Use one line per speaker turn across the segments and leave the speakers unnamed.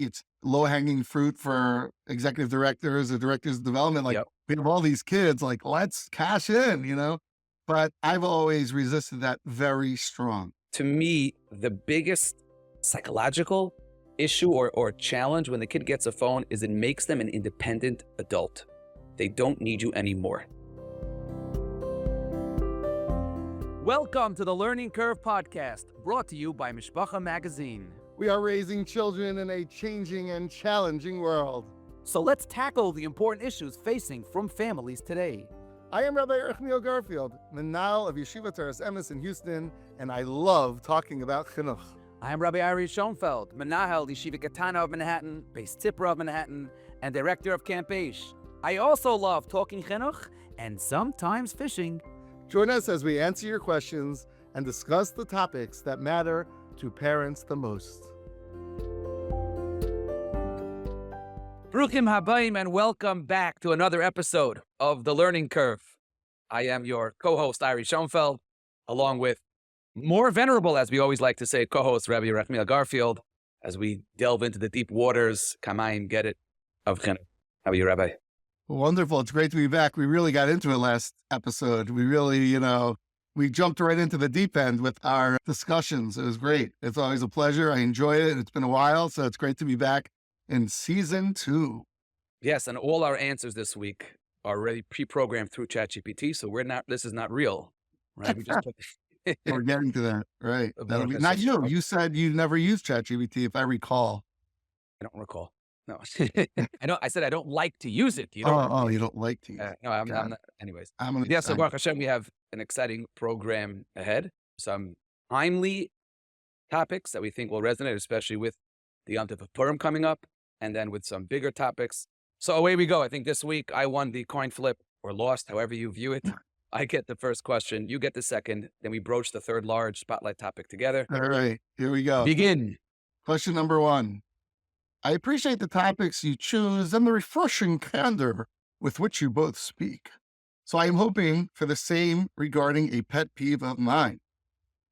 it's low-hanging fruit for executive directors or directors of development. Like,
Yep.
we have all these kids, like, let's cash in, But I've always resisted that very strong.
To me, the biggest psychological issue or challenge when the kid gets a phone is it makes them an independent adult. They don't need you anymore.
Welcome to the Learning Curve podcast, brought to you by Mishpacha magazine.
We are raising children in a changing and challenging world.
So let's tackle the important issues facing from families today.
I am Rabbi Garfield, Menal of Yeshiva Teres Emes in Houston, and I love talking about chinuch.
I am Rabbi Schonfeld, Menahel Yeshiva Katana of Manhattan, Beis Tipra of Manhattan, and director of Camp Aish. I also love talking chinuch and sometimes fishing.
Join us as we answer your questions and discuss the topics that matter to parents the most.
Bruchim habayim and welcome back to another episode of The Learning Curve. I am your co-host, Eli Schonfeld, along with more venerable, as we always like to say, co-host Rabbi Garfield, as we delve into the deep waters, kamayim, get it, of chinuch. How are you, Rabbi?
Wonderful. It's great to be back. We really got into it last episode. We really, we jumped right into the deep end with our discussions. It was great. It's always a pleasure. I enjoy it. It's been a while, so it's great to be back in season 2.
Yes, and all our answers this week are already pre-programmed through ChatGPT, so this is not real, right? We just put
We're getting to that, right? Not you. You said you never used ChatGPT, if I recall.
I don't recall. No,
I said I don't like to use it.
You don't like to use it.
No, I'm not. Anyways.
Yeah,
so Baruch Hashem, we have an exciting program ahead. Some timely topics that we think will resonate, especially with the Yom Tov of Purim coming up, and then with some bigger topics. So away we go. I think this week I won the coin flip, or lost, however you view it. I get the first question, you get the second, then we broach the third large spotlight topic together.
All right, here we go.
Begin.
Question number 1. I appreciate the topics you choose and the refreshing candor with which you both speak. So I am hoping for the same regarding a pet peeve of mine.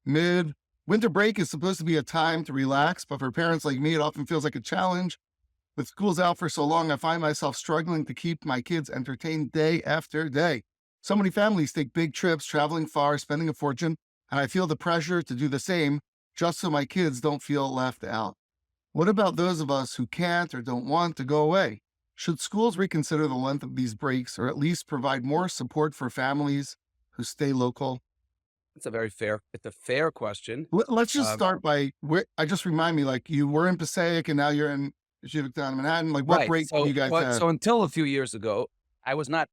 Winter break is supposed to be a time to relax, but for parents like me, it often feels like a challenge. With schools out for so long, I find myself struggling to keep my kids entertained day after day. So many families take big trips, traveling far, spending a fortune, and I feel the pressure to do the same just so my kids don't feel left out. What about those of us who can't or don't want to go away? Should schools reconsider the length of these breaks or at least provide more support for families who stay local?
It's a fair question.
Let's just start by, just remind me, like, you were in Passaic and now you're in Yeshiva Town Manhattan. Like, what
right.
breaks do you guys have?
So until a few years ago, I was not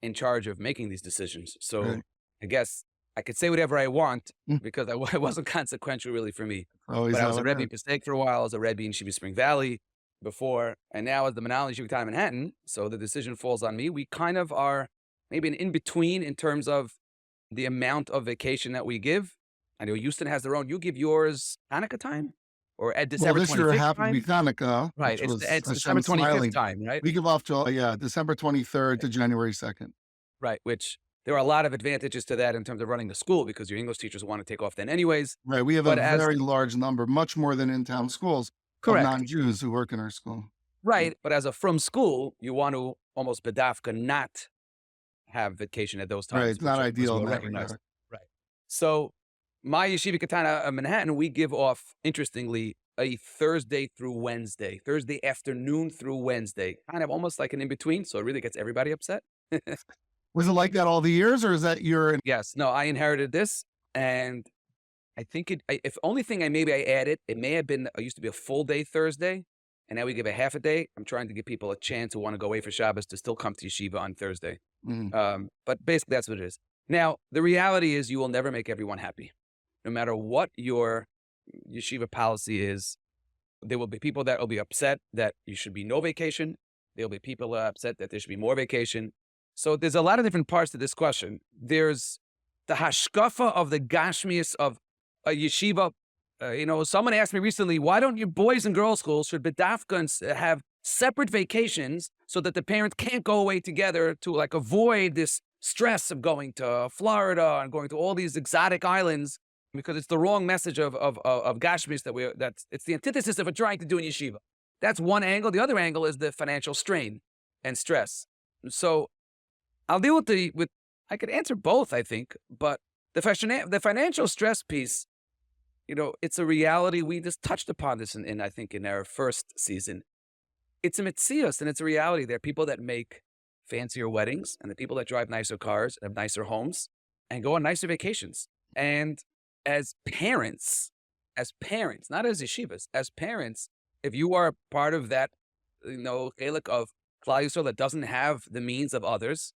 in charge of making these decisions. So right. I guess I could say whatever I want because it wasn't consequential really for me. But I was a Rebbe in Passaic for a while. I was a Rebbe in Yeshiva Spring Valley before, and now as the Menal in Yeshiva Town Manhattan, so the decision falls on me. We kind of are maybe an in-between in terms of the amount of vacation that we give. I know Houston has their own. You give yours Hanukkah time? Or at December 25th
this year happened to be Hanukkah.
Right, it's December 25th time, right?
We give off to, December 23rd to January 2nd.
Right, which there are a lot of advantages to that in terms of running the school because your English teachers want to take off then anyways.
Right, we have a very large number, much more than in-town schools,
correct,
of non-Jews who work in our school.
Right, but as a from school, you want to almost bedafka not have vacation at those times.
Right, it's not ideal.
Right. So my Yeshiva Katana of Manhattan, we give off, interestingly, a Thursday through Wednesday, Thursday afternoon through Wednesday, kind of almost like an in-between, so it really gets everybody upset.
Was it like that all the years, or is that your...
Yes, no, I inherited this, and I think if only thing I added, it may have been, it used to be a full day Thursday, and now we give a half a day. I'm trying to give people a chance who want to go away for Shabbos to still come to Yeshiva on Thursday. But basically that's what it is. Now, the reality is you will never make everyone happy. No matter what your Yeshiva policy is, there will be people that will be upset that you should be no vacation. There will be people upset that there should be more vacation. So there's a lot of different parts to this question. There's the hashkafa of the gashmius of a yeshiva. Someone asked me recently, why don't your boys and girls schools should bedafka have separate vacations so that the parents can't go away together to like avoid this stress of going to Florida and going to all these exotic islands, because it's the wrong message of gashmis it's the antithesis of what we're trying to do in yeshiva. That's one angle. The other angle is the financial strain and stress. So I'll deal with I could answer both, I think, but the financial stress piece, it's a reality. We just touched upon this I think in our first season. It's a mitzias and it's a reality. There are people that make fancier weddings and the people that drive nicer cars and have nicer homes and go on nicer vacations. And as parents, not as yeshivas, as parents, if you are part of that, chelik of Klal Yisrael that doesn't have the means of others,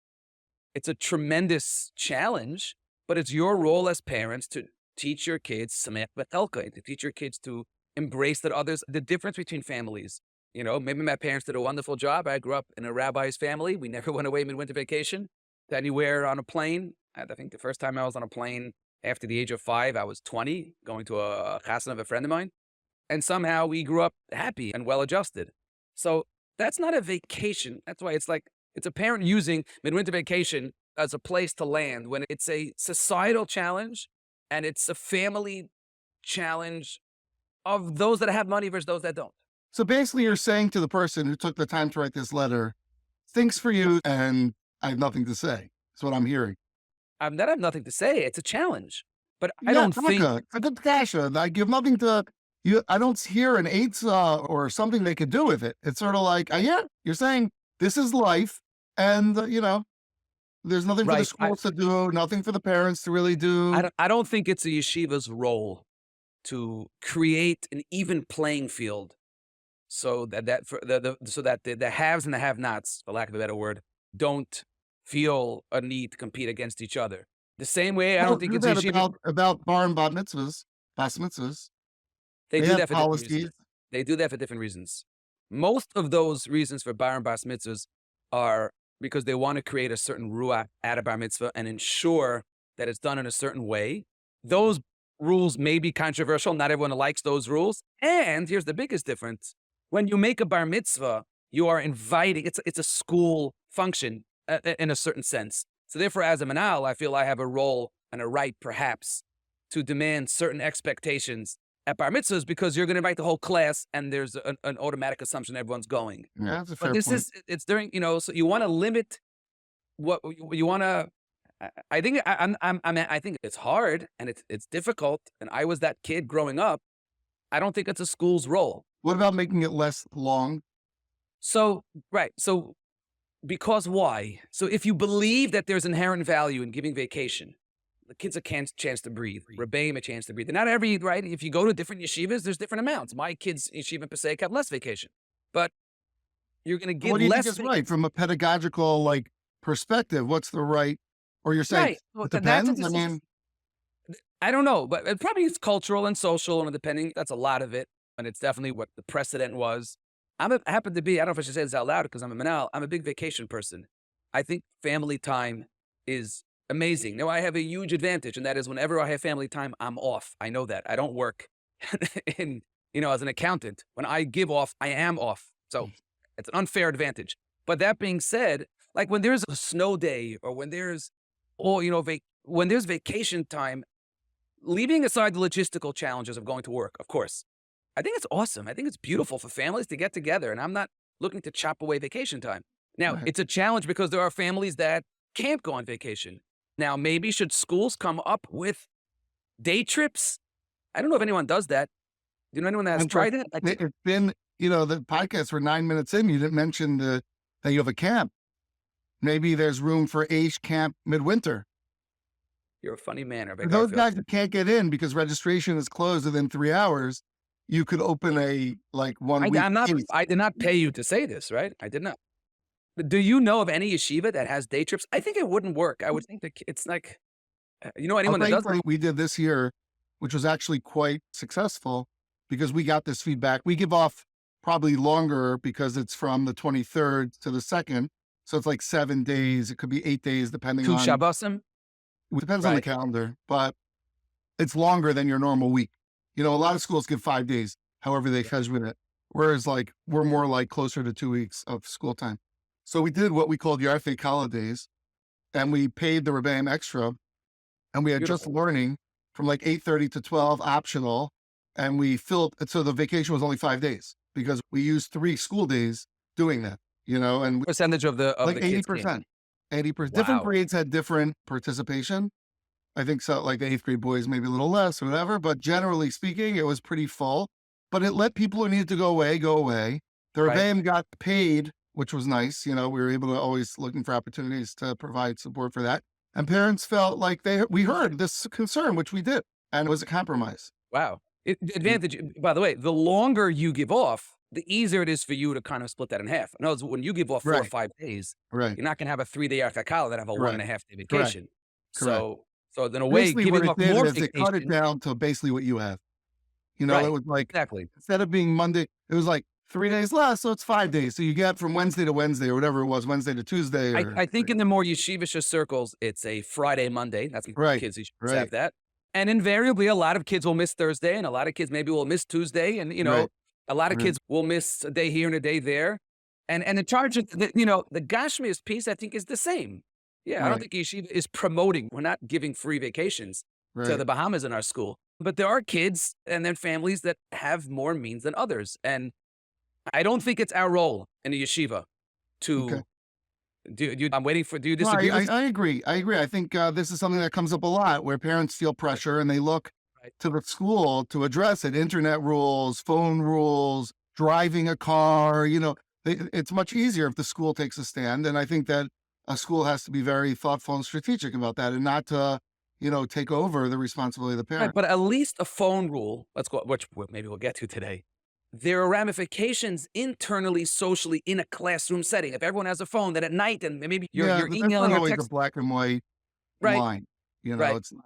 it's a tremendous challenge, but it's your role as parents to teach your kids sameach v'chelka, to teach your kids to embrace that others, the difference between families. Maybe my parents did a wonderful job. I grew up in a rabbi's family. We never went away midwinter vacation to anywhere on a plane. I think the first time I was on a plane after the age of 5, I was 20, going to a chassan of a friend of mine. And somehow we grew up happy and well-adjusted. So that's not a vacation. That's why it's a parent using midwinter vacation as a place to land when it's a societal challenge and it's a family challenge of those that have money versus those that don't.
So basically you're saying to the person who took the time to write this letter, thanks for you, and I have nothing to say. That's what I'm hearing.
I have nothing to say. It's a challenge. But I don't think...
It's a good kasha. I give nothing to... I don't hear an eitzah or something they could do with it. It's sort of like, you're saying this is life, and there's nothing for the schools to do, nothing for the parents to really do.
I don't think it's a yeshiva's role to create an even playing field, so that the haves and the have-nots, for lack of a better word, don't feel a need to compete against each other. The same way, I don't think it's yeshiva
about bar and bas mitzvahs.
They do that for different reasons. They do that for different reasons. Most of those reasons for bar and bas mitzvahs are because they want to create a certain ruach at a bar mitzvah and ensure that it's done in a certain way. Those rules may be controversial. Not everyone likes those rules. And here's the biggest difference. When you make a bar mitzvah, you are inviting, it's a school function in a certain sense. So therefore, as a manal, I feel I have a role and a right, perhaps, to demand certain expectations at bar mitzvahs because you're going to invite the whole class and there's an automatic assumption everyone's going.
Yeah, that's a fair
point. It's during, so you want to limit what you want to, I think I think it's hard and it's difficult. And I was that kid growing up. I don't think it's a school's role.
What about making it less long?
So, right. So because why? So if you believe that there's inherent value in giving vacation, the kids a chance to breathe. Rebbeim a chance to breathe. And not every, right? If you go to different yeshivas, there's different amounts. My kids, yeshiva and Passaic, have less vacation. But you're going to give less.
What do you think is right from a pedagogical perspective? What's the right? Or you're saying it depends?
I don't know. But it probably is cultural and social and depending. That's a lot of it. And it's definitely what the precedent was. I happen to be, I don't know if I should say this out loud because I'm a manal, I'm a big vacation person. I think family time is amazing. Now, I have a huge advantage, and that is whenever I have family time, I'm off. I know that. I don't work as an accountant. When I give off, I am off. So it's an unfair advantage. But that being said, like when there's a snow day or when there's, when there's vacation time, leaving aside the logistical challenges of going to work, of course, I think it's awesome. I think it's beautiful for families to get together, and I'm not looking to chop away vacation time. Now, It's a challenge because there are families that can't go on vacation. Now, maybe should schools come up with day trips? I don't know if anyone does that. Do you know anyone that has tried it?
It's been, the podcast we're 9 minutes in. You didn't mention that you have a camp. Maybe there's room for Aish camp midwinter.
You're a funny man, Rabbi
Those
Garfield.
guys that can't get in because registration is closed within 3 hours, you could open a 1 week.
I did not pay you to say this, right? I did not. But do you know of any yeshiva that has day trips? I think it wouldn't work. I would think that it's like, anyone that does it?
We did this year, which was actually quite successful because we got this feedback. We give off probably longer because it's from the 23rd to the 2nd. So it's like 7 days. It could be 8 days, depending on.
Shabbosim?
It depends on the calendar, but it's longer than your normal week. A lot of schools give 5 days, however they cheshbon it. Whereas we're more closer to 2 weeks of school time. So we did what we called Yarfei Kala days, and we paid the rebbeim extra, and we had just learning from 8:30 to 12 optional, and we filled, so the vacation was only 5 days. because we used 3 school days doing that, and
Percentage of the
like
kids came.
80%. 80%. Different
Wow.
grades had different participation. I think so, like the 8th grade boys, maybe a little less or whatever, but generally speaking, it was pretty full. But it let people who needed to go away, go away. The
Right.
Rebbeim got paid, which was nice. We were able to always looking for opportunities to provide support for that. And parents felt like we heard this concern, which we did, and it was a compromise.
Wow. The advantage, by the way, the longer you give off, the easier it is for you to kind of split that in half. In other words, when you give off 4 or
Right.
5 days,
Right.
you're not going to have a 3-day archakala, then have a
Correct.
1.5-day
Correct.
vacation.
Correct.
So in a way,
Basically,
giving
what
off
it did
more
is it cut it
vacation.
down to basically what you have.
Right.
It was like,
Exactly.
instead of being Monday, it was like 3 days less, so it's 5 days. So you get from Wednesday to Wednesday or whatever it was, Wednesday to Tuesday.
I think in the more yeshivish circles, it's a Friday, Monday. That's
Right.
kids yeshivas
Right.
have that. And invariably, a lot of kids will miss Thursday, and a lot of kids maybe will miss Tuesday, and
Right.
a lot of
Right.
kids will miss a day here and a day there. And the charge of the Gashmias piece, I think, is the same. Yeah, I don't
Right.
think yeshiva is promoting. We're not giving free vacations to
Right.
the Bahamas in our school, but there are kids and then families that have more means than others, and I don't think it's our role in a yeshiva to
Okay.
do. I'm waiting for. Do you
No,
disagree? with
I agree. I agree. I think this is something that comes up a lot where parents feel pressure and they look
Right.
to the school to address it. Internet rules, phone rules, driving a car, it's much easier if the school takes a stand. And I think that a school has to be very thoughtful and strategic about that and not to, take over the responsibility of the
Right,
parent.
but at least a phone rule, which maybe we'll get to today. There are ramifications internally, socially, in a classroom setting. If everyone has a phone, then at night, and maybe you're
Yeah, but that's
emailing
not
or
always a
texting.
black and white
Right,
line.
right.
It's not.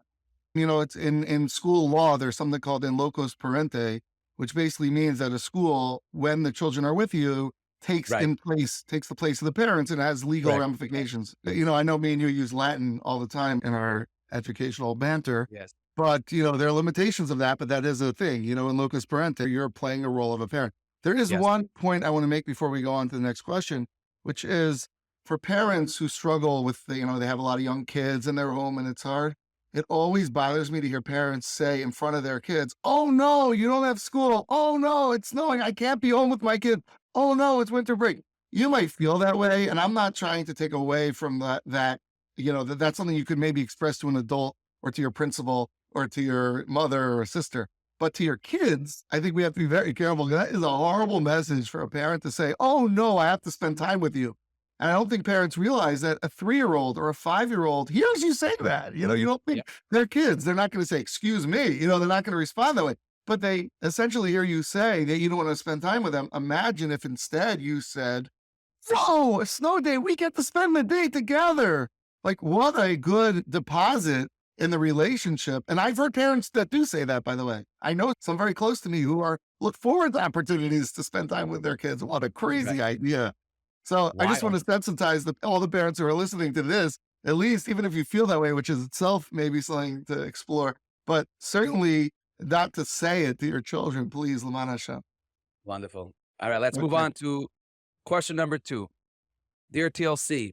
It's in school law, there's something called in locos parente, which basically means that a school, when the children are with you, takes
Right.
the place of the parents and has legal
Right.
ramifications. I know me and you use Latin all the time in our educational banter,
Yes.
but there are limitations of that, but that is a thing. In locus parente, you're playing a role of a parent. There is
Yes.
one point I want to make before we go on to the next question, which is for parents who struggle with, they have a lot of young kids in their home and it's hard. It always bothers me to hear parents say in front of their kids, "Oh no, you don't have school. Oh no, it's snowing. I can't be home with my kid. Oh no, it's winter break." You might feel that way, and I'm not trying to take away from that that's something you could maybe express to an adult or to your principal or to your mother or sister. But to your kids, I think we have to be very careful. That is a horrible message for a parent to say, "Oh no, I have to spend time with you." And I don't think parents realize that a 3-year-old or a 5-year-old hears you say that. You don't think they're kids. They're not going to say, "Excuse me." They're not going to respond that way. But they essentially hear you say that you don't want to spend time with them. Imagine if instead you said, "Oh, a snow day, we get to spend the day together." Like, what a good deposit in the relationship. And I've heard parents that do say that, by the way. I know some very close to me who look forward to opportunities to spend time with their kids. What a crazy idea. So I just want to sensitize all the parents who are listening to this, at least, even if you feel that way, which is itself maybe something to explore, but certainly not to say it to your children, please, L'man Hashem.
Wonderful. All right, let's move
Okay.
on to question number 2. Dear TLC,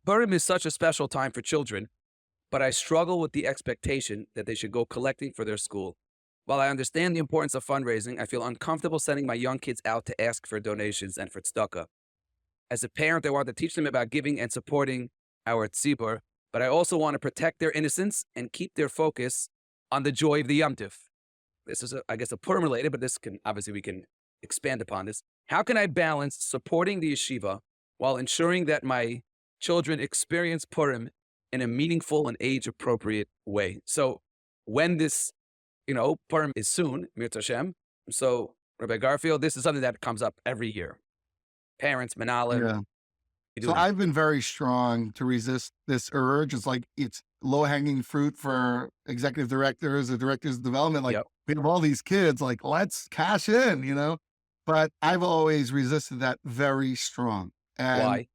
Purim is such a special time for children, but I struggle with the expectation that they should go collecting for their school. While I understand the importance of fundraising, I feel uncomfortable sending my young kids out to ask for donations and for tzedakah. As a parent, I want to teach them about giving and supporting our tzibur, but I also want to protect their innocence and keep their focus on the joy of the Yom Tov. This is, I guess, a Purim related, but we can expand upon this. How can I balance supporting the yeshiva while ensuring that my children experience Purim in a meaningful and age-appropriate way? So when this, Purim is soon, Mirz Hashem, so Rabbi Garfield, this is something that comes up every year. Parents, Manala.
Yeah. So I've been very strong to resist this urge. It's like it's low-hanging fruit for executive directors or directors of development. Like, we have all these kids, like, let's cash in, But I've always resisted that very strong. And
Why?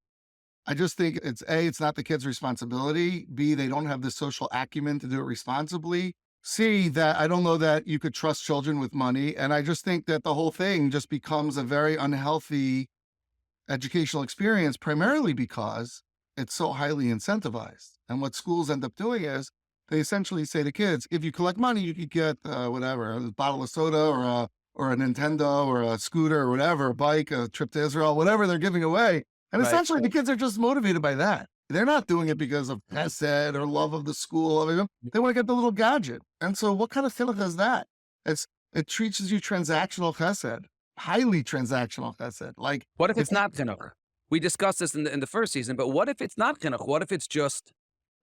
I just think it's A, it's not the kid's responsibility. B, they don't have the social acumen to do it responsibly. C, that I don't know that you could trust children with money. And I just think that the whole thing just becomes a very unhealthy educational experience, primarily because it's so highly incentivized. And what schools end up doing is they essentially say to kids, if you collect money, you could get whatever, a bottle of soda or a Nintendo or a scooter or whatever, a bike, a trip to Israel, whatever they're giving away. And essentially the kids are just motivated by that. They're not doing it because of chesed or love of the school. They want to get the little gadget. And so what kind of chinuch is that? It teaches you transactional chesed, highly transactional chesed. Like,
what if it's not chinuch? We discussed this in the first season, but what if it's not chinuch? What if it's just,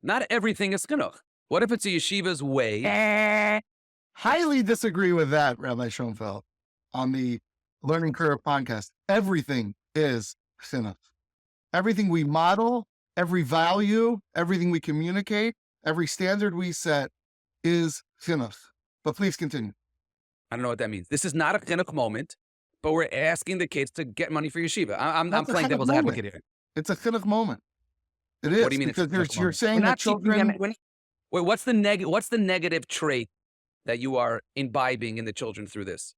not everything is chinuch? What if it's a yeshiva's way?
Highly disagree with that, Rabbi Schonfeld, on the Learning Curve podcast. Everything is chinuch. Everything we model, every value, everything we communicate, every standard we set is chinuch. But please continue.
I don't know what that means. This is not a chinuch moment, but we're asking the kids to get money for yeshiva. I'm playing devil's advocate here.
It's a chinuch moment. It is.
What do you mean?
Because you're saying that children...
Wait, what's the negative trait that you are imbibing in the children through this?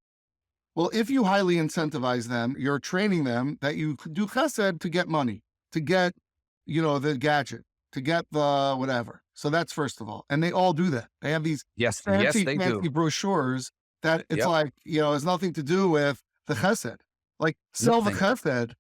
Well, if you highly incentivize them, you're training them that you do chesed to get money, to get, the gadget, to get the whatever. So that's first of all. And they all do that. They have these fancy brochures that it's like, has nothing to do with the chesed. Like sell the chesed,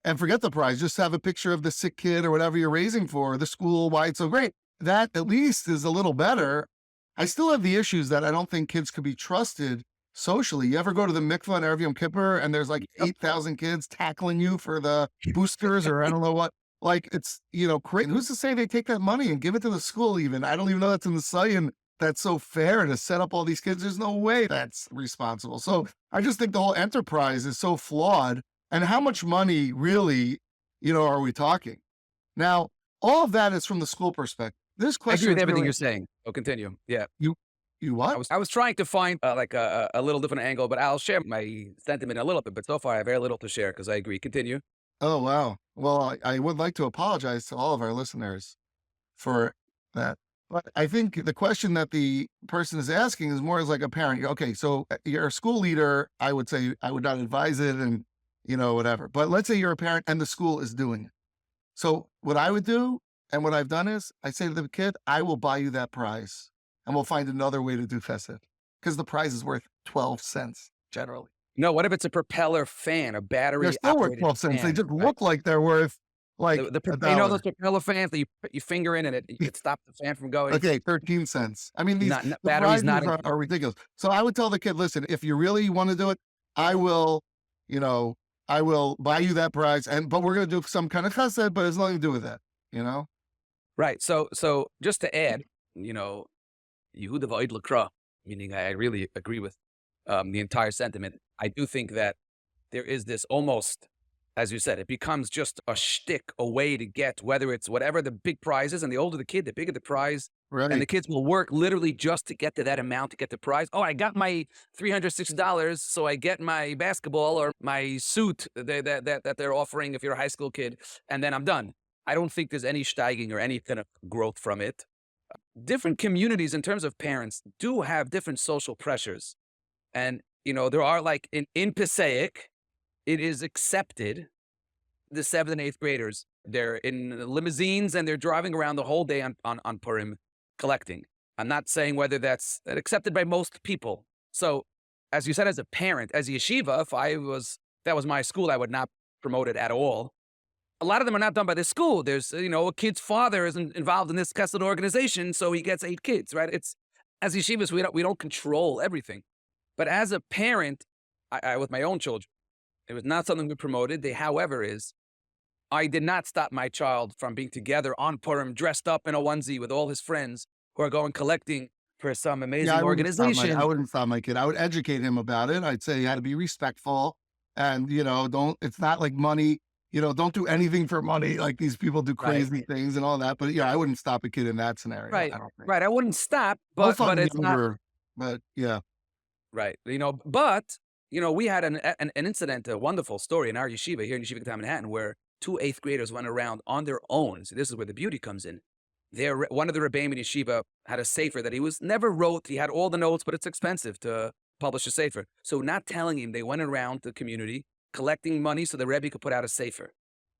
and forget the prize. Just have a picture of the sick kid or whatever you're raising for, the school, why it's so great. That at least is a little better. I still have the issues that I don't think kids could be trusted socially. You ever go to the mikvah on Erev Yom Kippur and there's like 8,000 kids tackling you for the boosters or I don't know what? Like it's, crazy. Who's to say they take that money and give it to the school even? I don't even know that's in the Sayin. That's so fair to set up all these kids. There's no way that's responsible. So I just think the whole enterprise is so flawed. And how much money really, are we talking? Now, all of that is from the school perspective. This question,
I agree with everything you're saying. Oh, continue. Yeah.
You what?
I was trying to find a little different angle, but I'll share my sentiment a little bit. But so far, I have very little to share because I agree. Continue.
Oh, wow. Well, I would like to apologize to all of our listeners for that. But I think the question that the person is asking is more as like a parent. Okay, so you're a school leader. I would say I would not advise it and, whatever. But let's say you're a parent and the school is doing it. So what I would do and what I've done is I say to the kid, I will buy you that prize and we'll find another way to do chesed because the prize is worth 12 cents generally.
No, what if it's a propeller fan, a battery?
They're still worth 12 cents. They just look like they're worth like
those propeller fans that you put your finger in and it stops the fan from going.
Okay, 13 cents. I mean, these
batteries
are ridiculous. So I would tell the kid, listen, if you really want to do it, I will buy you that prize, but we're going to do some kind of chesed, but it's nothing to do with that,
Right. So just to add, Yehuda v'oid l'kra, meaning I really agree with the entire sentiment. I do think that there is this almost, as you said, it becomes just a shtick, a way to get, whether it's whatever the big prize is, and the older the kid, the bigger the prize.
Right.
And the kids will work literally just to get to that amount, to get the prize. Oh, I got my $360, so I get my basketball or my suit that they're offering if you're a high school kid, and then I'm done. I don't think there's any steiging or any kind of growth from it. Different communities in terms of parents do have different social pressures. And, there are like in Passaic, it is accepted, the 7th and 8th graders, they're in limousines and they're driving around the whole day on Purim collecting. I'm not saying whether that's accepted by most people. So as you said, as a parent, as a yeshiva, if that was my school, I would not promote it at all. A lot of them are not done by this school. There's, a kid's father is involved in this chesed organization, so he gets 8 kids, right? It's, as yeshivas, we don't control everything. But as a parent, I with my own children, it was not something we promoted. I did not stop my child from being together on Purim, dressed up in a onesie with all his friends who are going collecting for some amazing organization.
I wouldn't stop my kid. I would educate him about it. I'd say you had to be respectful and, it's not like money. Don't do anything for money. Like these people do crazy things and all that. But I wouldn't stop a kid in that scenario.
Right. Right. I wouldn't stop, but it's not.
But yeah.
Right. But we had an incident, a wonderful story in our yeshiva here in Yeshiva Katan Manhattan, where 2 8th graders went around on their own. So this is where the beauty comes in. One of the Rebbeim in yeshiva had a sefer that he never wrote. He had all the notes, but it's expensive to publish a sefer. So not telling him, they went around the community collecting money so the Rebbe could put out a sefer.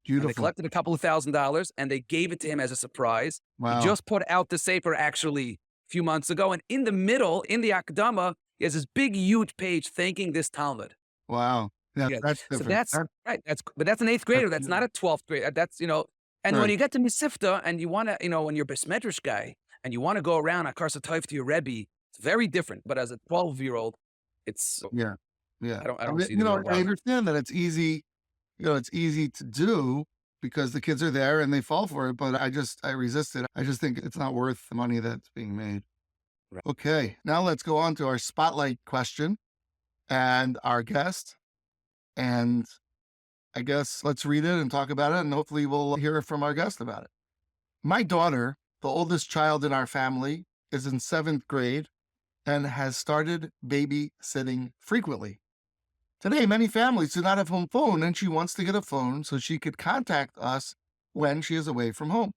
Beautiful.
And they collected a couple of $1,000s and they gave it to him as a surprise.
Wow.
He just put out the sefer actually a few months ago. And in the middle, in the Akdama, He has this big, huge page thanking this Talmud.
Wow. Yeah,
Yeah.
that's
So
different.
that's right. But that's an 8th grader. That's not a 12th grader. That's, and when
Right.
you get to Misifta and you want to, when you're a Besmedrash guy and you want to go around a Karsa Taif to your Rebbe, it's very different. But as a 12-year-old, it's,
Yeah. Yeah.
I don't see the real
I
problem.
understand that it's easy, it's easy to do because the kids are there and they fall for it, but I resist it. I just think it's not worth the money that's being made.
Right.
Okay. Now let's go on to our spotlight question and our guest. And I guess let's read it and talk about it, and hopefully we'll hear from our guest about it. My daughter, the oldest child in our family, is in 7th grade and has started babysitting frequently. Today, many families do not have home phone, and she wants to get a phone so she could contact us when she is away from home.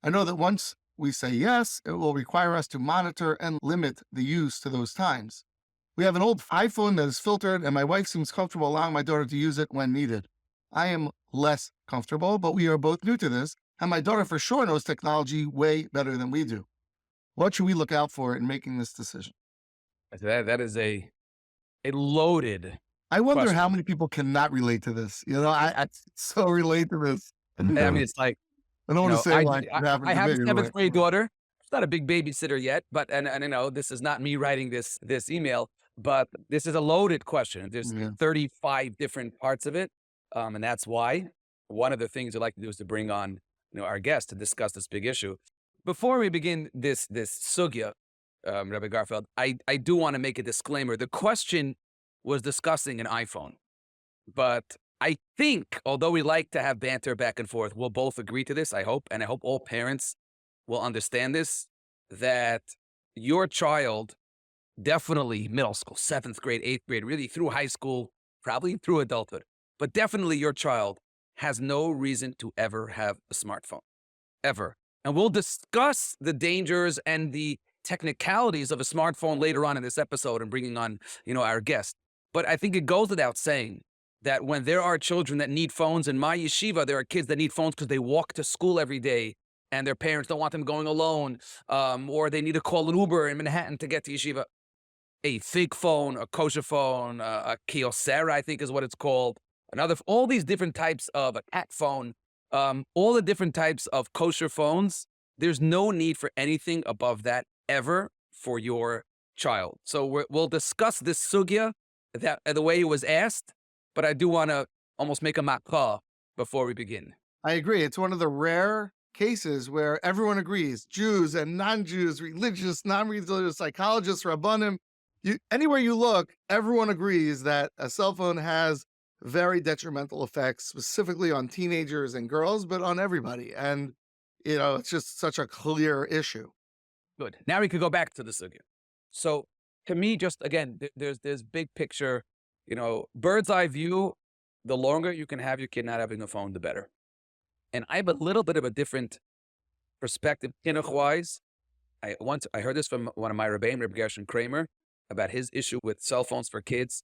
I know that once we say yes, it will require us to monitor and limit the use to those times. We have an old iPhone that is filtered, and my wife seems comfortable allowing my daughter to use it when needed. I am less comfortable, but we are both new to this, and my daughter for sure knows technology way better than we do. What should we look out for in making this decision?
That is a loaded.
I wonder
question.
how many people cannot relate to this. I so relate to this.
I mean, it's like,
I don't want to say
I
like it happened
I
to
have a
me,
7th
but-
grade daughter. She's not a big babysitter yet, but and this is not me writing this email, but this is a loaded question. There's
Yeah.
35 different parts of it, and that's why one of the things I'd like to do is to bring on our guest to discuss this big issue. Before we begin this sugya, Rabbi Garfield, I do want to make a disclaimer. The question was discussing an iPhone, but I think, although we like to have banter back and forth, we'll both agree to this, I hope, and I hope all parents will understand this, that your child, definitely middle school, 7th grade, 8th grade, really through high school, probably through adulthood, but definitely your child has no reason to ever have a smartphone, ever. And we'll discuss the dangers and the technicalities of a smartphone later on in this episode and bringing on, our guest. But I think it goes without saying that when there are children that need phones, in my yeshiva, there are kids that need phones because they walk to school every day and their parents don't want them going alone, or they need to call an Uber in Manhattan to get to yeshiva. A fig phone, a kosher phone, a Kyocera, I think is what it's called. All these different types of a cat phone, all the different types of kosher phones. There's no need for anything above that ever for your child. So we'll discuss this sugya that the way it was asked, but I do want to almost make a makah before we begin.
I agree. It's one of the rare cases where everyone agrees, Jews and non-Jews, religious, non-religious, psychologists, rabbanim, anywhere you look, everyone agrees that a cell phone has very detrimental effects, specifically on teenagers and girls, but on everybody. And, it's just such a clear issue.
Good. Now we could go back to the sugya. So to me, just again, there's big picture, bird's eye view. The longer you can have your kid not having a phone, the better. And I have a little bit of a different perspective, chinuch-wise. I heard this from one of my Rebbeim, Rabbi Gershon Kramer, about his issue with cell phones for kids.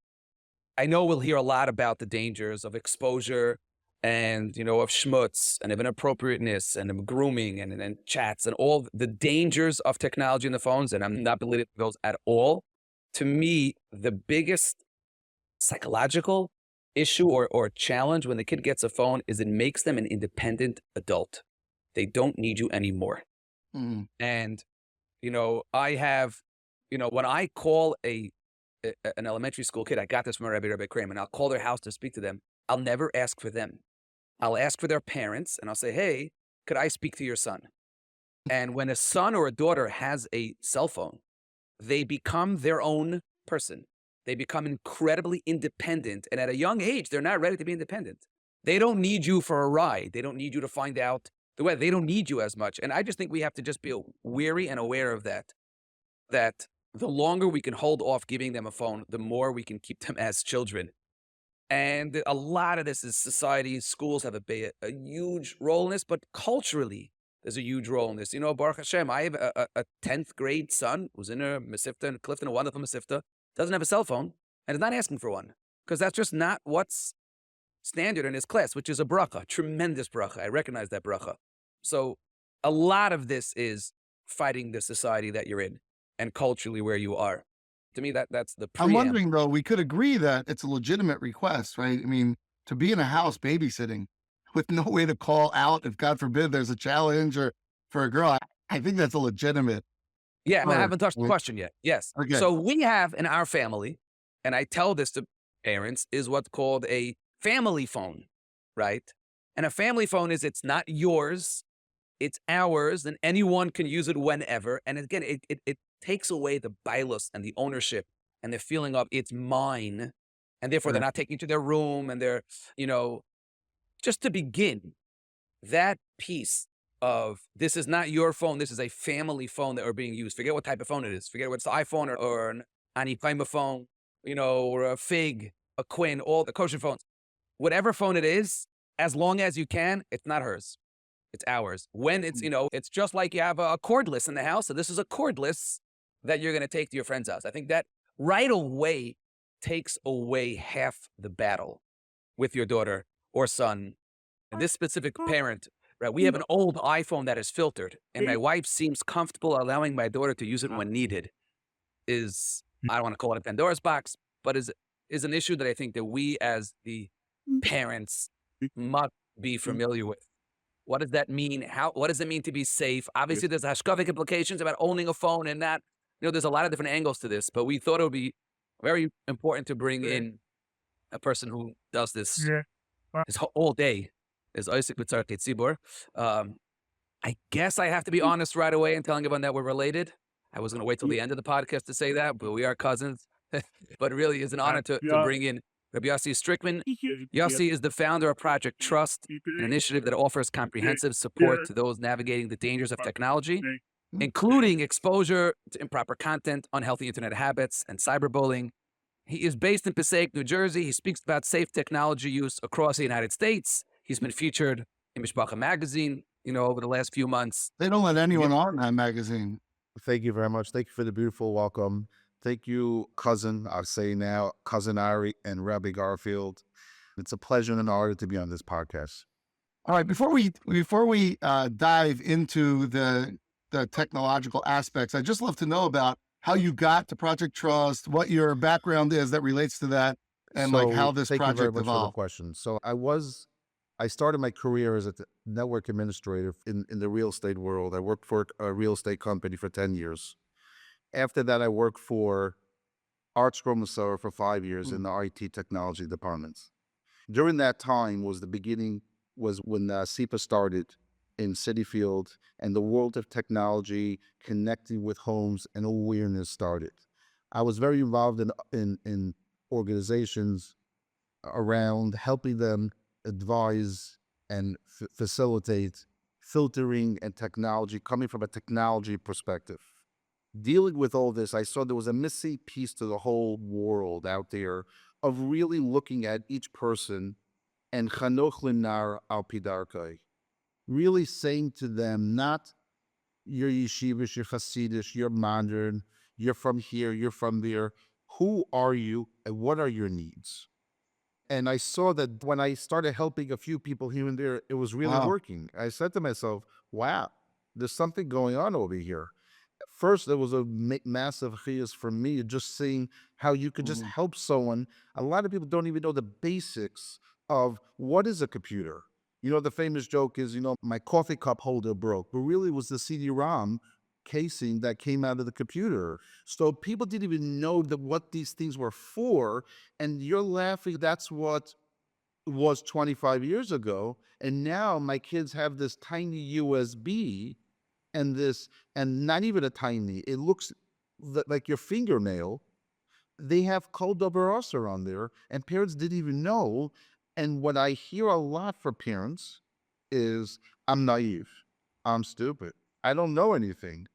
I know we'll hear a lot about the dangers of exposure and, of schmutz and of inappropriateness and of grooming and chats and all the dangers of technology in the phones. And I'm not belittling those at all. To me, the biggest psychological issue or challenge when the kid gets a phone is it makes them an independent adult. They don't need you anymore.
Mm.
And, I have, when I call an elementary school kid, I got this from Rabbi Kramer, and I'll call their house to speak to them. I'll never ask for them. I'll ask for their parents, and I'll say, hey, could I speak to your son? And when a son or a daughter has a cell phone, they become their own person. They become incredibly independent. And at a young age, they're not ready to be independent. They don't need you for a ride. They don't need you to find out the way. They don't need you as much. And I just think we have to just be wary and aware of that the longer we can hold off giving them a phone, the more we can keep them as children. And a lot of this is society. Schools have a huge role in this, but culturally, there's a huge role in this. Baruch Hashem, I have a 10th grade son who's in a Mesivta in Clifton, a wonderful Mesivta, doesn't have a cell phone, and is not asking for one, because that's just not what's standard in his class, which is a bracha, tremendous bracha. I recognize that bracha. So a lot of this is fighting the society that you're in and culturally where you are. To me, that's the
I'm
preamble.
wondering, though, we could agree that it's a legitimate request, right? I mean, to be in a house babysitting with no way to call out if, God forbid, there's a challenge or for a girl, I think that's a legitimate.
Yeah, I mean, I
Or,
haven't touched the
right?
question yet. Yes.
Okay.
So we have in our family, and I tell this to parents, is what's called a family phone, right? And a family phone is it's not yours, it's ours, and anyone can use it whenever. And again, it takes away the bailus and the ownership and the feeling of it's mine. And therefore, they're
Right.
not taking to their room and they're, just to begin, that piece of this is not your phone, this is a family phone that are being used. Forget what type of phone it is. Forget what's the iPhone or an Anipaima phone, or a Fig, a Quinn, all the kosher phones. Whatever phone it is, as long as you can, it's not hers. It's ours. When it's, it's just like you have a cordless in the house. So this is a cordless that you're going to take to your friend's house. I think that right away takes away half the battle with your daughter or son. And this specific parent, right? We have an old iPhone that is filtered, and my wife seems comfortable allowing my daughter to use it when needed. I don't want to call it a Pandora's box, but is an issue that I think that we as the parents must be familiar with. What does that mean? What does it mean to be safe? Obviously, there's hashkafic implications about owning a phone and that. There's a lot of different angles to this, but we thought it would be very important to bring in a person who does this all day. Is Isaac B'tzarkei Tzibor. I guess I have to be honest right away in telling everyone that we're related. I was going to wait till the end of the podcast to say that, but we are cousins. But it really is an honor to bring in Rabbi Yossi Strickman. Yossi is the founder of Project Trust, an initiative that offers comprehensive support to those navigating the dangers of technology, including exposure to improper content, unhealthy internet habits, and cyberbullying. He is based in Passaic, New Jersey. He speaks about safe technology use across the United States. He's been featured in Mishpacha magazine, over the last few months.
They don't let anyone on that magazine.
Thank you very much. Thank you for the beautiful welcome. Thank you, cousin, I'll say now, cousin Ari and Rabbi Garfield. It's a pleasure and an honor to be on this podcast.
All right, before we dive into the technological aspects, I'd just love to know about how you got to Project Trust, what your background is that relates to that, and like how this
thank you very
project
much for the
evolved.
question. So I started my career as a network administrator in the real estate world. I worked for a real estate company for 10 years. After that, I worked for Arts Gromasora for 5 years in the IT technology departments. During that time was when SEPA started in Citi Field, and the world of technology connecting with homes and awareness started. I was very involved in organizations around helping them advise and facilitate filtering and technology, coming from a technology perspective. Dealing with all this, I saw there was a missing piece to the whole world out there of really looking at each person and chanoch linar al pidarkai, really saying to them, not you're Yeshivish, you're Hassidic, you're modern, you're from here, you're from there. Who are you and what are your needs? And I saw that when I started helping a few people here and there, it was really working. I said to myself, wow, there's something going on over here. First, there was a massive chiyus for me, just seeing how you could just help someone. A lot of people don't even know the basics of what is a computer. The famous joke is, my coffee cup holder broke, but really it was the CD-ROM casing that came out of the computer. So people didn't even know what these things were for, and you're laughing. That's what was 25 years ago, and now my kids have this tiny USB and not even a tiny, it looks like your fingernail. They have Kol Davar Asur on there, and parents didn't even know. And what I hear a lot from parents is, I'm naive, I'm stupid, I don't know anything,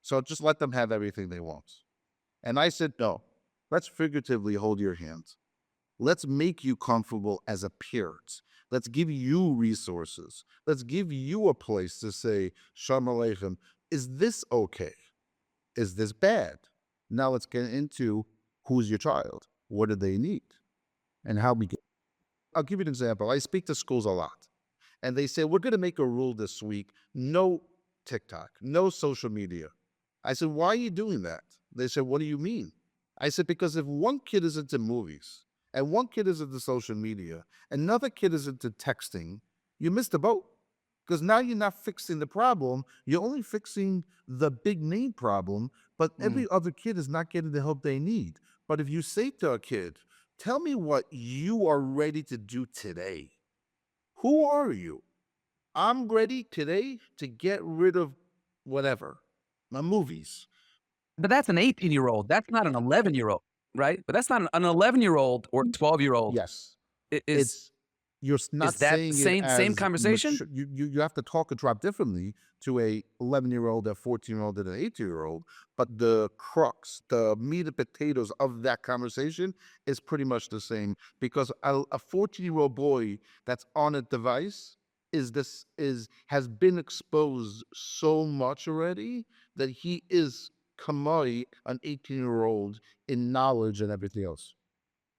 so just let them have everything they want. And I said, no, let's figuratively hold your hand. Let's make you comfortable as a parent. Let's give you resources. Let's give you a place to say, Shalom Aleichem, is this okay? Is this bad? Now let's get into who's your child? What do they need? And how we get. I'll give you an example. I speak to schools a lot, and they say, we're going to make a rule this week, no TikTok, no social media. I said, why are you doing that? They said, what do you mean? I said, because if one kid is into movies and one kid is into social media, another kid is into texting, you missed the boat. Because now you're not fixing the problem, you're only fixing the big name problem, but every other kid is not getting the help they need. But if you say to a kid, tell me what you are ready to do today. Who are you? I'm ready today to get rid of whatever, my movies.
But that's an 18-year-old. That's not an 11-year-old, right? But that's not an 11-year-old or 12-year-old.
Yes.
Is
You're not
that
saying
same
it as
conversation?
You have to talk and drop differently to a 11-year-old, a 14-year-old, and an 18-year-old. But the crux, the meat and potatoes of that conversation is pretty much the same. Because a 14-year-old boy that's on a device has been exposed so much already that he is kamoi an 18-year-old in knowledge and everything else.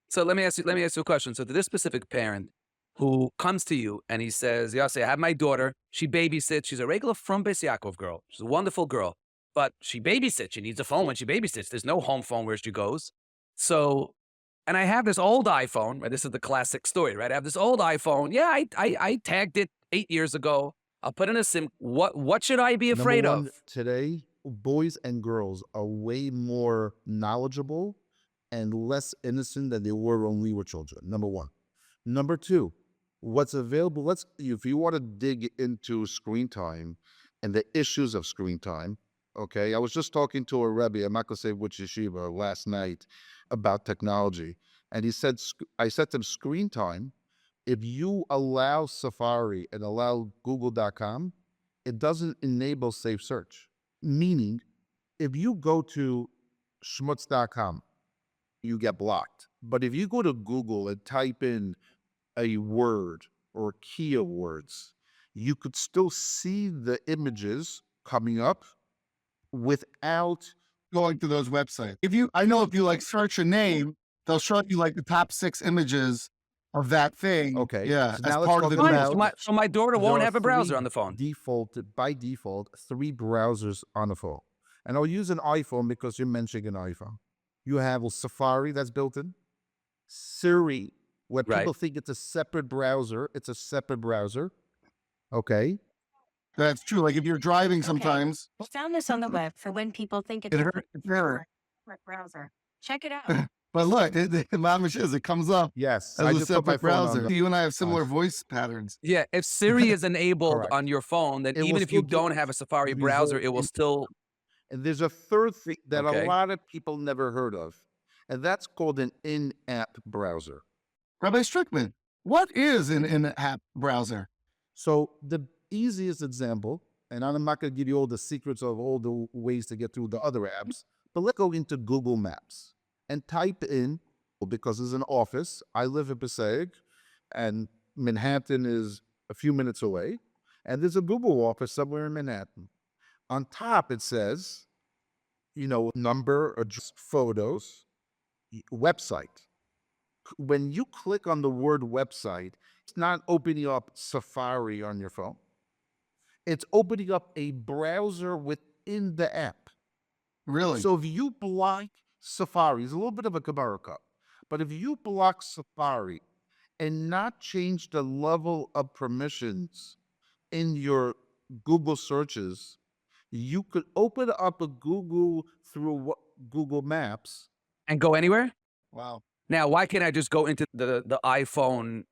So let me ask you a question. So to this specific parent who comes to you and he says, Yossi, I have my daughter. She babysits. She's a regular from Beis Yaakov girl. She's a wonderful girl, but she babysits. She needs a phone when she babysits. There's no home phone where she goes. So, and I have this old iPhone, right? This is the classic story, right? I have this old iPhone. Yeah, I tagged it 8 years ago. I'll put in a SIM. What should I be afraid
Number one,
of?
today, boys and girls are way more knowledgeable and less innocent than they were when we were children. Number one. Number two, what's available, if you want to dig into screen time and the issues of screen time, okay, I was just talking to a Rebbe, I'm not going to say which yeshiva, last night about technology. And he said, I said to him, screen time, if you allow Safari and allow Google.com, it doesn't enable safe search. Meaning, if you go to schmutz.com, you get blocked. But if you go to Google and type in a word or key of words, you could still see the images coming up without
going to those websites. I know if you like search a name, they'll show you like the top 6 images of that thing.
Okay.
Yeah.
So
As
now let's
part of
talk
the
about-
news.
So my daughter
there
won't
are
have a browser
three
on the phone.
by default, 3 browsers on the phone. And I'll use an iPhone because you're mentioning an iPhone. You have a Safari that's built in, Siri, where
Right.
people think it's a separate browser. It's a separate browser. Okay.
That's true. Like if you're driving sometimes,
I found this on the web for when people think it's
it
a
hurt.
browser. Check it out.
But look, it comes up
Yes.
as
I
a
just put my
separate
phone on
browser.
the-
You and I have similar voice patterns.
Yeah, if Siri is enabled
Correct.
on your phone, then
It
even
will
if you
still
don't have a Safari browser, it will still.
And there's a third thing that
Okay.
a lot of people never heard of, and that's called an in-app browser.
Rabbi Strickman, what is an in-app browser?
So the easiest example, and I'm not going to give you all the secrets of all the ways to get through the other apps, but let's go into Google Maps and type in, because it's an office. I live in Passaic, and Manhattan is a few minutes away, and there's a Google office somewhere in Manhattan. On top, it says, number, address, photos, website. When you click on the word website, it's not opening up Safari on your phone. It's opening up a browser within the app.
Really?
So if you block Safari, it's a little bit of a Gemara cup, but if you block Safari and not change the level of permissions in your Google searches, you could open up a Google through Google Maps.
And go anywhere?
Wow.
Now, why can't I just go into the iPhone,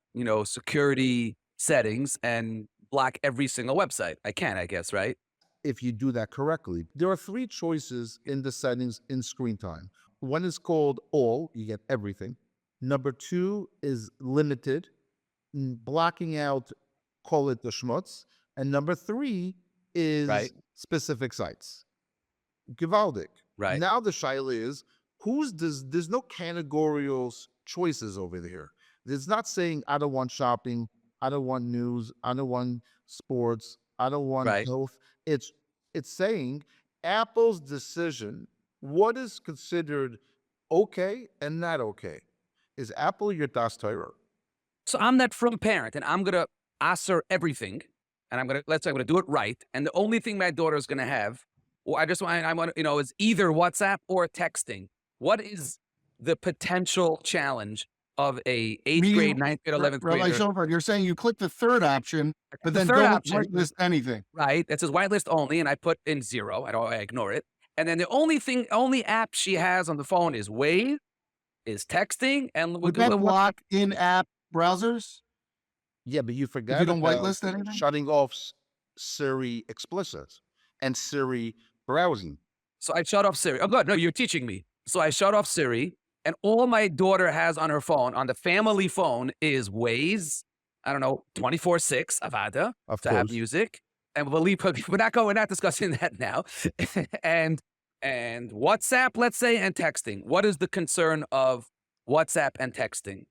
security settings and block every single website? I can, I guess, right?
If you do that correctly. There are 3 choices in the settings in screen time. One is called all, you get everything. Number 2 is limited, blocking out, call it the schmutz. And number 3 is
Right.
specific sites. Gewaldic.
Right.
Now the shaila is, there's no categorical choices over there. It's not saying, I don't want shopping, I don't want news, I don't want sports, I don't want
Right.
health. It's saying Apple's decision, what is considered okay and not okay. Is Apple your das Torah?
So I'm that from parent, and I'm gonna answer everything, and I'm gonna do it right. And the only thing my daughter is gonna have, well, I want is either WhatsApp or texting. what is the potential challenge of a 8th
Meaning,
grade, 9th grade, 11th
Rabbi
grader?
Schonfeld, you're saying you click the third option, but
The
then
third
don't
option.
whitelist anything.
Right. That says whitelist only, and I put in 0. I ignore it. And then the only app she has on the phone is Wave, is texting, and
Would that block in-app browsers
Yeah, but you
if
forgot
you don't
about
whitelist anything?
shutting off Siri explicit and Siri browsing.
So I shut off Siri. Oh, good. No, you're teaching me. So I shut off Siri, and all my daughter has on her phone, on the family phone, is Waze. I don't know, 24/6 Avada
Of
to have
course.
music, and we're not discussing that now. and WhatsApp, let's say, and texting. What is the concern of WhatsApp and texting?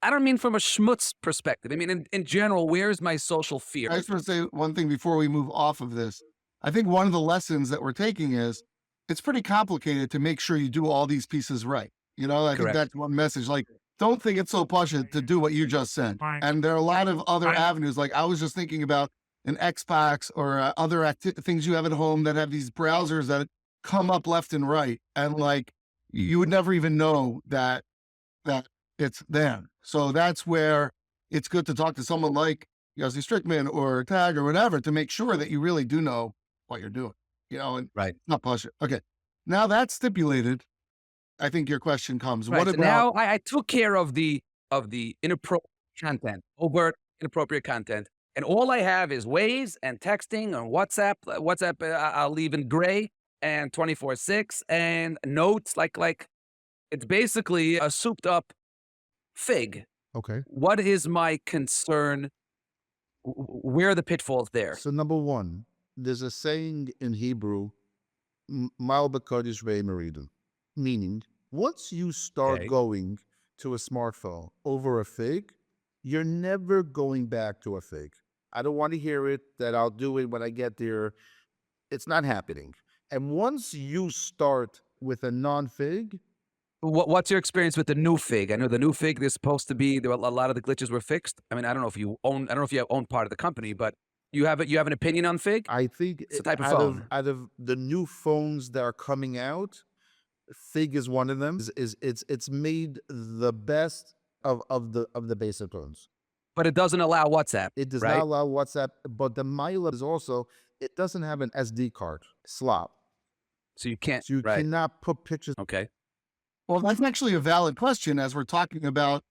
I don't mean from a schmutz perspective. I mean, in general, where's my social fear?
I just want to say one thing before we move off of this. I think one of the lessons that we're taking is it's pretty complicated to make sure you do all these pieces right. You know, I think
Correct.
that's one message. Like, don't think it's so pasha to do what you just said. And there are a lot of other avenues. Like, I was just thinking about an Xbox or other things you have at home that have these browsers that come up left and right. And like, you would never even know that it's them. So that's where it's good to talk to someone like Yossi Strickman or Tag or whatever to make sure that you really do know what you're doing, you know, and
Right.
not push it. Okay. Now that's stipulated. I think your question comes.
Right.
What
So
about
now I took care of the inappropriate content, overt inappropriate content, and all I have is Waze and texting on WhatsApp. WhatsApp I'll leave in gray, and 24/6 and notes. Like it's basically a souped up fig.
Okay.
What is my concern? Where are the pitfalls there?
So number one, there's a saying in Hebrew, "Mal b'kodesh ve'emeriden," meaning once you start
Okay.
going to a smartphone over a fig, you're never going back to a fig. I don't want to hear it that I'll do it when I get there. It's not happening. And once you start with a non-fig,
What's your experience with the new fig? I know the new fig. There's supposed to be a lot of the glitches were fixed. I mean, I don't know if you own part of the company, but you have an opinion on fig?
I think
It's a type of
out
phone.
out of the new phones that are coming out, Fig is one of them. It's made the best of the basic phones.
But it doesn't allow WhatsApp.
It does
right?
not allow WhatsApp, but the Mila is also, it doesn't have an SD card slot.
So you can't.
So you
right.
cannot put pictures.
Okay.
Well, that's actually a valid question as we're talking about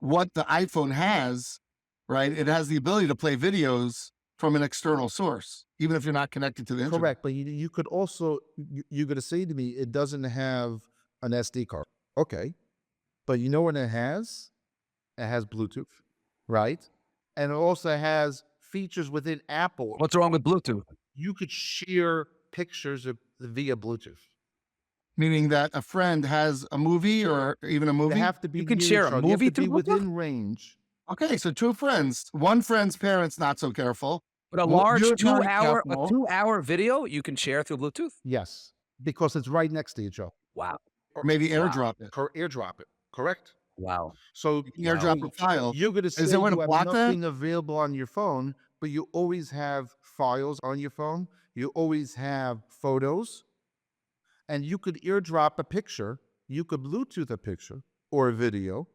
what the iPhone has, right? It has the ability to play videos from an external source, even if you're not connected to the internet.
Correct, but you could also, you're going to say to me, it doesn't have an SD card. Okay, but you know what it has? It has Bluetooth, right? And it also has features within Apple.
What's wrong with Bluetooth?
You could share pictures via Bluetooth.
Meaning that a friend has a movie or even a movie?
They have to be
You can
near
share
each
a
other. You have
movie
to be
through Bluetooth?
within range.
Okay, so two friends. One friend's parents not so careful.
But a
Well,
large
you're not
2-hour
careful.
2-hour video you can share through Bluetooth?
Yes, because it's right next to each other.
Wow.
Or maybe airdrop it.
Airdrop it, correct?
Wow.
So
You can airdrop a file.
you're going to say
Is there a way to
you have
block that?
nothing available on your phone, but you always have files on your phone. You always have photos. And you could airdrop a picture. You could Bluetooth a picture or a video.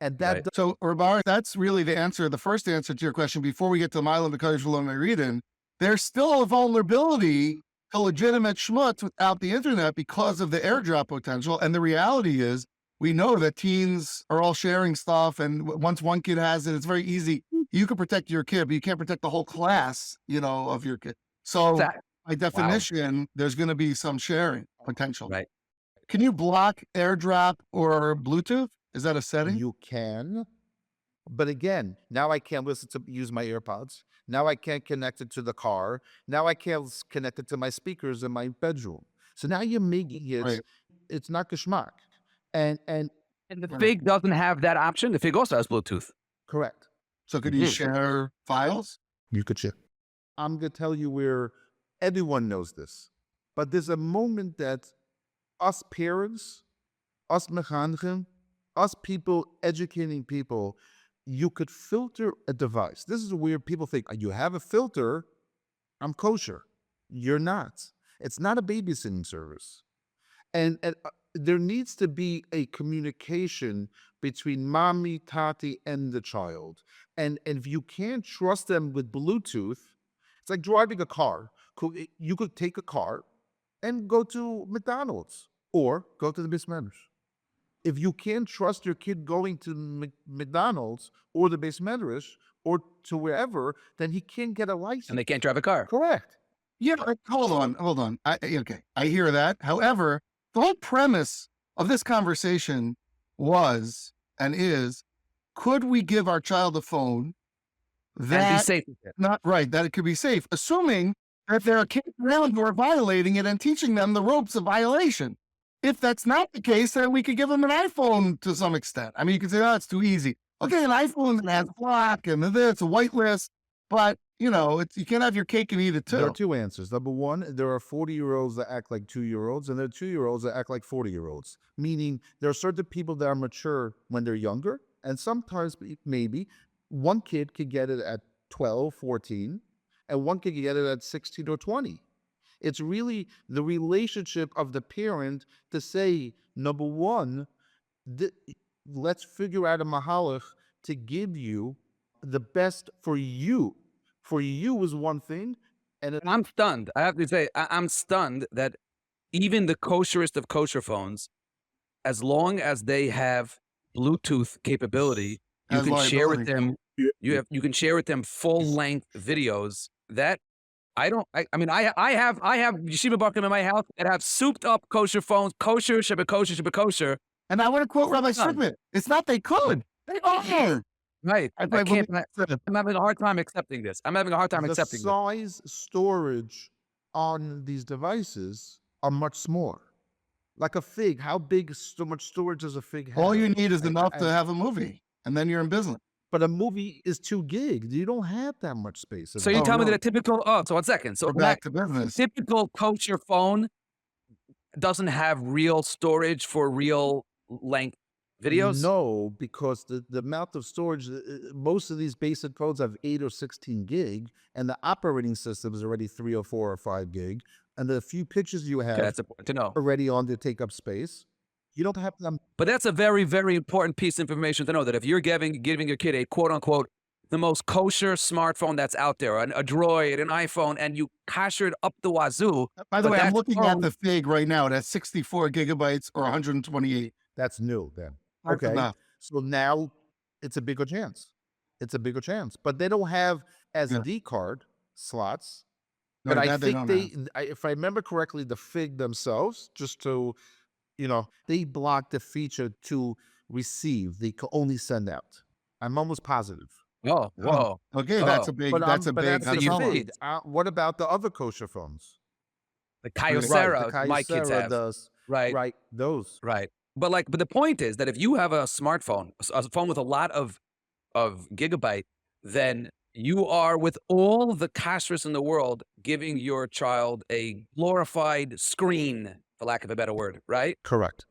And that
Right.
So, Rabar, that's really the answer, the first answer to your question before we get to Milo because Reading. There's still a vulnerability to legitimate schmutz without the internet because of the airdrop potential. And the reality is, we know that teens are all sharing stuff. And once one kid has it, it's very easy. You can protect your kid, but you can't protect the whole class, of your kid. So,
That-
by definition, there's going to be some sharing potential.
Right.
Can you block airdrop or Bluetooth? Is that a setting?
you can. But again, now I can't use my AirPods. Now I can't connect it to the car. Now I can't connect it to my speakers in my bedroom. So now you're making it,
Right.
it's not geschmack. And
And the Fig doesn't have that option. The Fig also has Bluetooth.
correct.
So could you
Mhm.
share files?
You could share. I'm going to tell you where everyone knows this, but there's a moment that us parents, us mechanchim, us people educating people, you could filter a device. This is where people think, you have a filter, I'm kosher. You're not. It's not a babysitting service. And there needs to be a communication between mommy, tati, and the child. And if you can't trust them with Bluetooth, it's like driving a car. You could take a car and go to McDonald's or go to the Beis Medrash. If you can't trust your kid going to McDonald's or the Beis Medrash or to wherever, then he can't get a license.
And they can't drive a car.
Correct.
Yeah, hold on. Okay, I hear that. However, the whole premise of this conversation was and is, could we give our child a phone
And be
that
safe with it.
not right, that it could be safe, assuming that there are kids around who are violating it and teaching them the ropes of violation. If that's not the case, then we could give them an iPhone to some extent. I mean, you could say, oh, it's too easy. Okay, an iPhone that has block and it's a whitelist, but you know, you can't have your cake and eat it too.
There are two answers. Number one, there are 40-year-olds that act like 2-year-olds, and there are 2-year-olds that act like 40-year-olds. Meaning, there are certain people that are mature when they're younger, and sometimes maybe one kid could get it at 12, 14, and one kid could get it at 16 or 20. It's really the relationship of the parent to say, number one, let's figure out a mahalach to give you the best for you. For you is one thing, and
And I'm stunned. I have to say, I'm stunned that even the kosherest of kosher phones, as long as they have Bluetooth capability, you
Has
can share with
liability.
them. You can share with them full length videos. That I don't. I mean, I have yeshiva bakim in my house that have souped up kosher phones, kosher, shabbat kosher.
And I want to quote Rabbi
Done.
Strickland. It's not they could. They are.
Right. I
Like
can't.
when we said,
I'm having a hard time accepting this. I'm having a hard time
the
accepting this.
size storage on these devices are much smaller. Like a fig, how big so much storage does a fig have?
all you need is
I-
enough
I-
to have a movie, and then you're in business.
But a movie is 2 gig. You don't have that much space.
So you
Oh,
tell me
no.
that a typical. Oh, so 1 second. So
We're back to business.
typical kosher phone doesn't have real storage for real length videos.
No, because the amount of storage, most of these basic phones have 8 or 16 gig, and the operating system is already 3 or 4 or 5 gig, and the few pictures you have
Okay, that's important to know.
already on to take up space. You don't have them.
But that's a very, very important piece of information to know, that if you're giving your kid a quote unquote the most kosher smartphone that's out there, a Droid, an iPhone, and you kosher it up the wazoo.
By the
But
way, I'm
that
looking at
phone-
the Fig right now. That's 64 gigabytes or 128.
That's new then.
That's
Okay.
enough.
So now it's a bigger chance. It's a bigger chance. But they don't have SD card slots.
No,
But I
that they
think
don't have.
if I remember correctly, the Fig themselves, just to, they block the feature to receive. They can only send out. I'm almost positive.
Oh, whoa.
Okay, that's
Oh,
a big.
But
That's a
but
big.
that's
that's
the
a
Fig.
big-
Fig. What about the other kosher phones?
The
Right,
Kyocera, my kids have.
does.
Right.
Right, those.
Right. But the point is that if you have a smartphone, a phone with a lot of gigabyte, then you are, with all the kashrus in the world, giving your child a glorified screen, for lack of a better word, right?
Correct.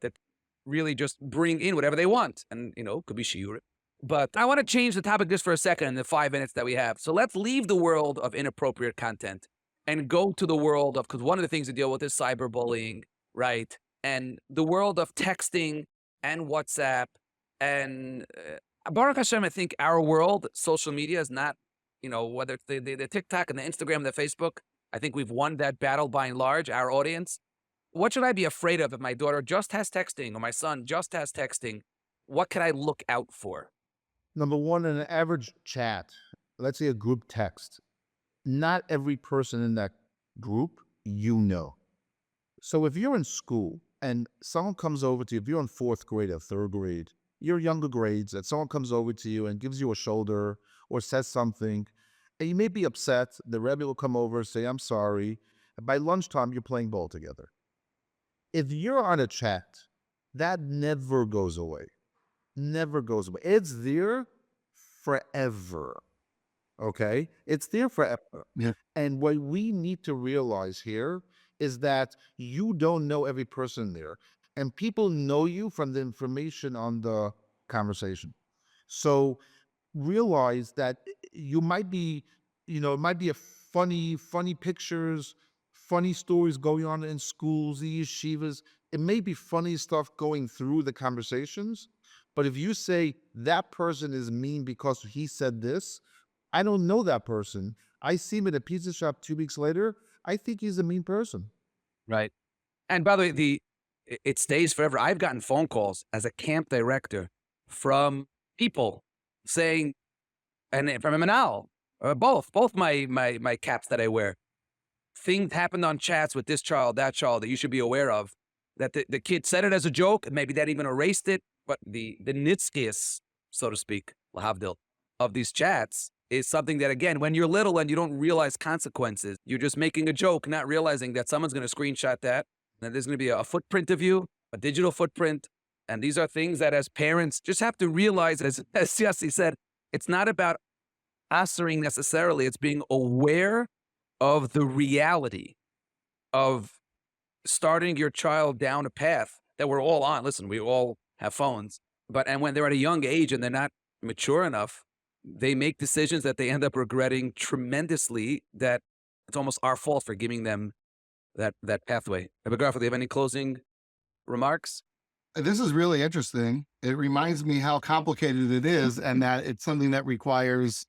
Really just bring in whatever they want. And, could be shiur. But I want to change the topic just for a second in the 5 minutes that we have. So let's leave the world of inappropriate content and go to the world of, because one of the things to deal with is cyberbullying, right? And the world of texting and WhatsApp. And Baruch Hashem, I think our world, social media is not, whether it's the TikTok and the Instagram and the Facebook, I think we've won that battle by and large, our audience. What should I be afraid of if my daughter just has texting or my son just has texting? What can I look out for?
Number one, in an average chat, let's say a group text, not every person in that group you know. So if you're in school and someone comes over to you, if you're in 4th grade or 3rd grade, your younger grades, and someone comes over to you and gives you a shoulder or says something, and you may be upset, the Rebbe will come over and say, I'm sorry. And by lunchtime, you're playing ball together. If you're on a chat, that never goes away. Never goes away. It's there forever. Okay? It's there forever.
Yeah.
And what we need to realize here is that you don't know every person there. And people know you from the information on the conversation. So realize that you might be, it might be a funny pictures, funny stories going on in schools, the yeshivas. it may be funny stuff going through the conversations, but if you say that person is mean because he said this, I don't know that person. I see him at a pizza shop 2 weeks later. I think he's a mean person.
Right. And by the way, it stays forever. I've gotten phone calls as a camp director from people saying, and from Emanal, both my caps that I wear, things happened on chats with this child, that child that you should be aware of, that the kid said it as a joke, and maybe that even erased it, but the nitzkias, so to speak, lahavdil, of these chats is something that, again, when you're little and you don't realize consequences, you're just making a joke, not realizing that someone's going to screenshot that, and there's going to be a footprint of you, a digital footprint, and these are things that as parents just have to realize, as Yossi said, it's not about answering necessarily, it's being aware of the reality of starting your child down a path that we're all on. Listen, we all have phones, and when they're at a young age and they're not mature enough, they make decisions that they end up regretting tremendously, that it's almost our fault for giving them that pathway. Rabbi Garfield, do you have any closing remarks?
This is really interesting. It reminds me how complicated it is, and that it's something that requires,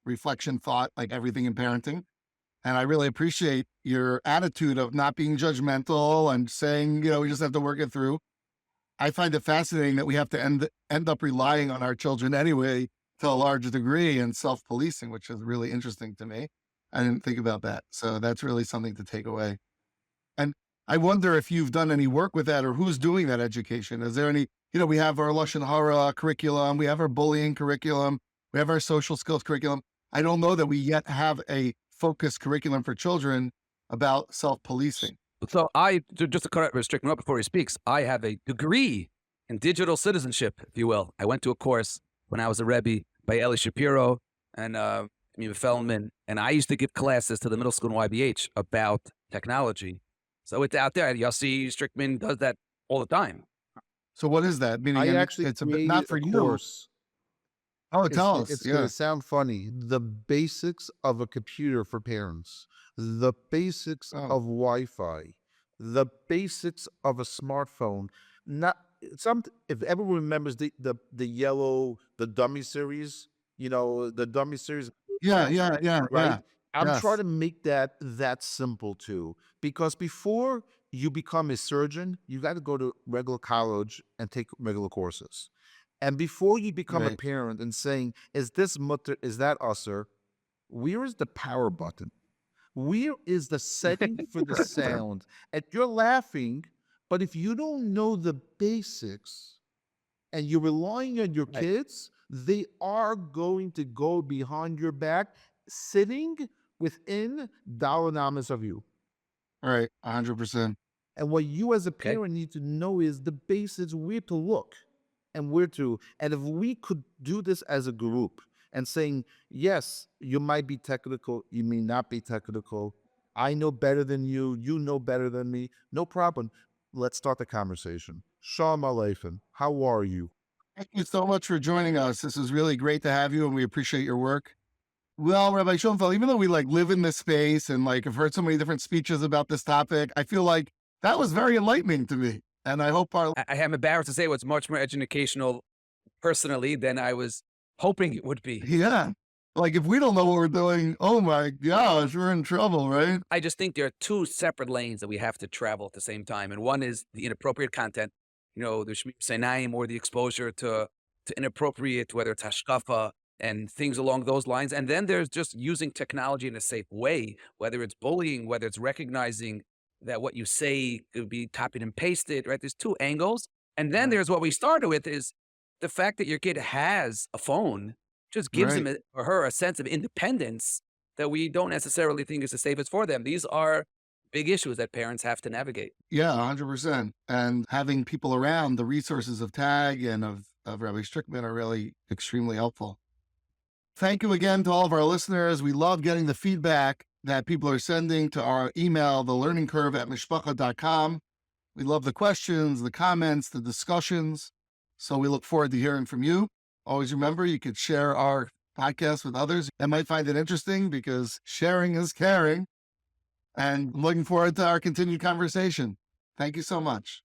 reflection, thought, like everything in parenting. And I really appreciate your attitude of not being judgmental and saying, we just have to work it through. I find it fascinating that we have to end up relying on our children anyway to a large degree, and self-policing, which is really interesting to me. I didn't think about that. So that's really something to take away. And I wonder if you've done any work with that, or who's doing that education. Is there any, we have our Lashon Hara curriculum, we have our bullying curriculum, we have our social skills curriculum. I don't know that we yet have a focused curriculum for children about self-policing.
So just to correct Restrict him up before he speaks, I have a degree in digital citizenship, if you will. I went to a course when I was a Rebbe by Eli Shapiro and Mima Feldman, and I used to give classes to the middle school in YBH about technology. So it's out there. Yossi Strickman does that all the time.
So what is that? Meaning,
I actually
it's a bit not for you.
Course.
Oh, tell us.
It's
Yeah.
going to sound funny. The basics of a computer for parents, the basics of Wi-Fi, the basics of a smartphone. If everyone remembers the yellow, the dummy series, the dummy series.
Yeah.
Right. I'm
Yes.
trying to make that simple too, because before you become a surgeon, you got to go to regular college and take regular courses. And before you become a
Right.
parent and saying, is this mutter, is that usser, where is the power button? Where is the setting for the sound? And you're laughing, but if you don't know the basics and you're relying on your kids, they are going to go behind your back, sitting within dollar namas of you.
All right. 100%.
And what you as a parent need to know is the basics, where to look and where to. And if we could do this as a group and saying, yes, you might be technical, you may not be technical. I know better than you, you know better than me. No problem. Let's start the conversation. Shalom Aleichem. How are you?
Thank you so much for joining us. This is really great to have you, and we appreciate your work. Well, Rabbi Schonfeld, even though we live in this space and have heard so many different speeches about this topic, I feel like that was very enlightening to me. And I hope I
am embarrassed to say it was much more educational personally than I was hoping it would be.
Yeah. If we don't know what we're doing, oh my gosh, we're in trouble, right?
I just think there are two separate lanes that we have to travel at the same time. And one is the inappropriate content, the Seminary or the exposure to inappropriate, whether it's hashkafa and things along those lines. And then there's just using technology in a safe way, whether it's bullying, whether it's recognizing that what you say could be copied and pasted, right? There's two angles. And then there's what we started with is the fact that your kid has a phone just gives him or her a sense of independence that we don't necessarily think is the safest for them. These are big issues that parents have to navigate.
Yeah, 100%. And having people around, the resources of TAG and of Rabbi Strickman are really extremely helpful. Thank you again to all of our listeners. We love getting the feedback that people are sending to our email, thelearningcurve@mishpacha.com. We love the questions, the comments, the discussions. So we look forward to hearing from you. Always remember, you could share our podcast with others that might find it interesting, because sharing is caring. And I'm looking forward to our continued conversation. Thank you so much.